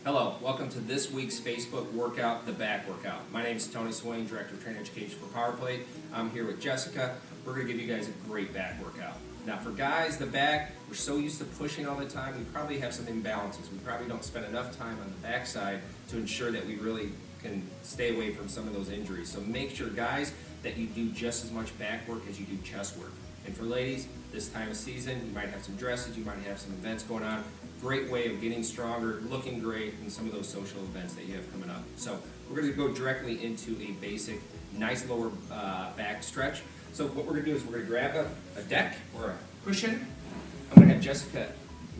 Hello, welcome to this week's Facebook workout, the back workout. My name is Tony Swain, Director of Training Education for PowerPlate. I'm here with Jessica. We're going to give you guys a great back workout. Now for guys, the back, we're so used to pushing all the time, we probably have some imbalances. We probably don't spend enough time on the back side to ensure that we really can stay away from some of those injuries. So make sure, guys, that you do just as much back work as you do chest work. And for ladies, this time of season, you might have some dresses, you might have some events going on. Great way of getting stronger, looking great in some of those social events that you have coming up. So we're going to go directly into a basic, nice lower back stretch. So what we're going to do is we're going to grab a deck or a cushion. I'm going to have Jessica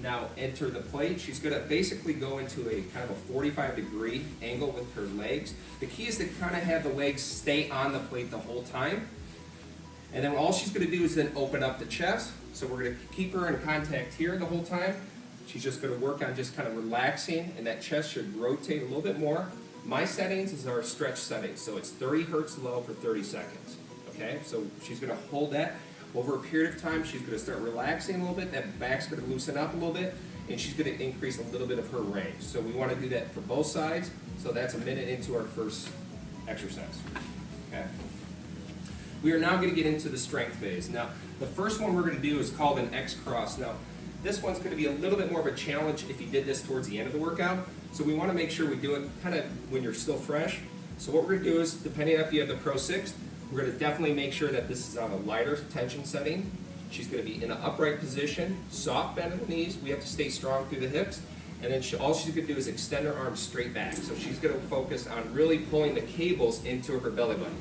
now enter the plate. She's going to basically go into a kind of a 45-degree angle with her legs. The key is to kind of have the legs stay on the plate the whole time. And then all she's going to do is then open up the chest. So we're going to keep her in contact here the whole time. She's just going to work on just kind of relaxing, and that chest should rotate a little bit more. My settings is our stretch settings, so it's 30 hertz low for 30 seconds. Okay, so she's going to hold that. Over a period of time, she's going to start relaxing a little bit. That back's going to loosen up a little bit, and she's going to increase a little bit of her range. So we want to do that for both sides. So that's a minute into our first exercise. Okay. We are now going to get into the strength phase. Now, the first one we're going to do is called an X cross. Now, this one's going to be a little bit more of a challenge if you did this towards the end of the workout. So we want to make sure we do it kind of when you're still fresh. So what we're going to do is, depending on if you have the Pro 6, we're going to definitely make sure that this is on a lighter tension setting. She's going to be in an upright position, soft bend of the knees. We have to stay strong through the hips. And then all she's going to do is extend her arms straight back. So she's going to focus on really pulling the cables into her belly button.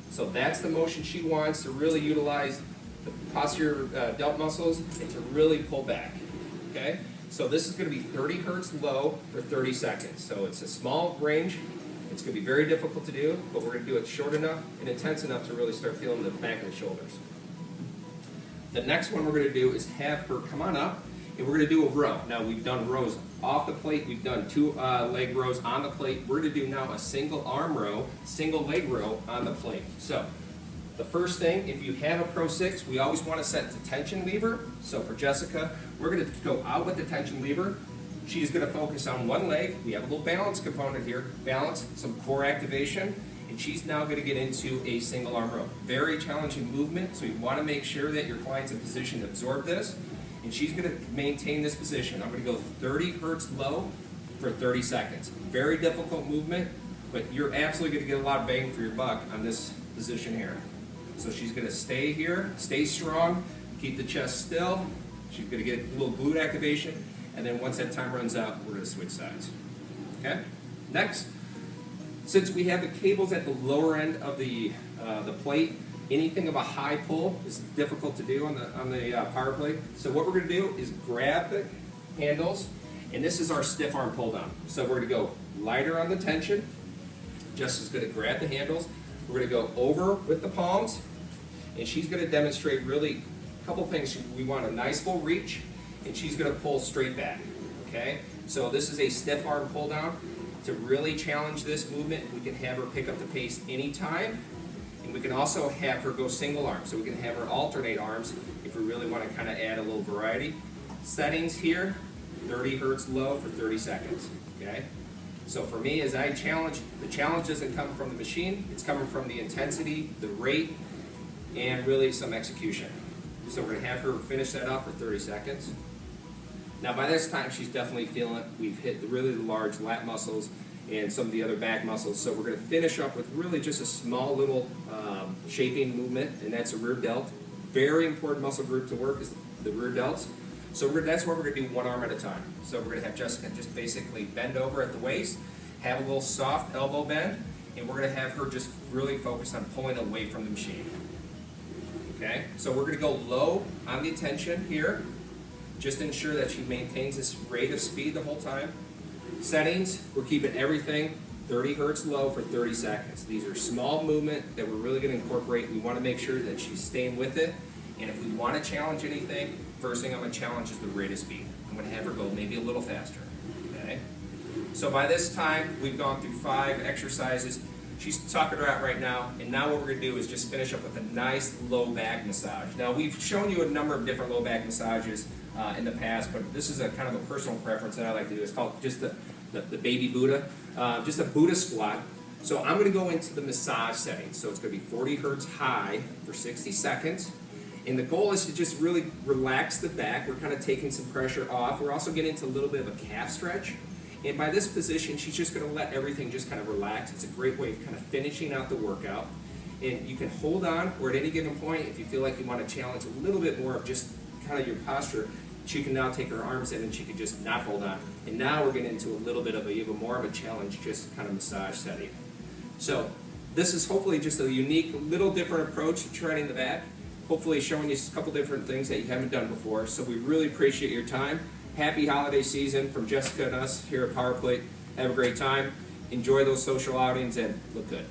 So that's the motion she wants to really utilize the posterior delt muscles and to really pull back. Okay? So this is going to be 30 hertz low for 30 seconds. So it's a small range. It's going to be very difficult to do, but we're going to do it short enough and intense enough to really start feeling the back of the shoulders. The next one we're going to do is have her come on up, and we're going to do a row. Now we've done rows off the plate. We've done two leg rows on the plate. We're going to do now a single arm row, single leg row on the plate. So the first thing, if you have a Pro 6, we always want to set the tension lever. So for Jessica, we're going to go out with the tension lever. She's going to focus on one leg. We have a little balance component here. Balance, some core activation, and she's now going to get into a single arm row. Very challenging movement, so you want to make sure that your client's in position to absorb this. And she's going to maintain this position. I'm going to go 30 hertz low for 30 seconds. Very difficult movement, but you're absolutely going to get a lot of bang for your buck on this position here. So she's going to stay here, stay strong, keep the chest still. She's going to get a little glute activation, and then once that time runs out, we're going to switch sides. Okay? Next, since we have the cables at the lower end of the plate, anything of a high pull is difficult to do on the power plate. So what we're going to do is grab the handles, and this is our stiff arm pull down. So we're going to go lighter on the tension. Jessica's going to grab the handles. We're going to go over with the palms, and she's going to demonstrate really a couple things. We want a nice full reach, and she's going to pull straight back. Okay? So this is a stiff arm pull down. To really challenge this movement, we can have her pick up the pace anytime. And we can also have her go single arm, so we can have her alternate arms if we really want to kind of add a little variety. Settings here, 30 hertz low for 30 seconds. Okay? So for me, as I challenge, the challenge doesn't come from the machine, it's coming from the intensity, the rate, and really some execution. So we're going to have her finish that off for 30 seconds. Now by this time, she's definitely feeling it. We've hit the really large lat muscles and some of the other back muscles. So we're going to finish up with really just a small little shaping movement, and that's a rear delt. Very important muscle group to work is the rear delts. So that's where we're going to do one arm at a time. So we're going to have Jessica just basically bend over at the waist, have a little soft elbow bend, and we're going to have her just really focus on pulling away from the machine. Okay? So we're going to go low on the tension here. Just ensure that she maintains this rate of speed the whole time. Settings, we're keeping everything 30 hertz low for 30 seconds. These are small movement that we're really going to incorporate. We want to make sure that she's staying with it. And if we want to challenge anything, first thing I'm going to challenge is the rate of speed. I'm going to have her go maybe a little faster. Okay? So by this time, we've gone through 5 exercises. She's tucking her out right now, and now what we're going to do is just finish up with a nice low back massage. Now we've shown you a number of different low back massages in the past, but this is a kind of a personal preference that I like to do. It's called just the baby Buddha, just a Buddha squat. So I'm going to go into the massage setting. So it's going to be 40 hertz high for 60 seconds. And the goal is to just really relax the back. We're kind of taking some pressure off. We're also getting into a little bit of a calf stretch. And by this position, she's just going to let everything just kind of relax. It's a great way of kind of finishing out the workout. And you can hold on, or at any given point, if you feel like you want to challenge a little bit more of just kind of your posture, she can now take her arms in and she can just not hold on. And now we're getting into a little bit of even more of a challenge, just kind of massage setting. So this is hopefully just a unique, little different approach to training the back. Hopefully showing you a couple different things that you haven't done before. So we really appreciate your time. Happy holiday season from Jessica and us here at PowerPlate. Have a great time. Enjoy those social outings and look good.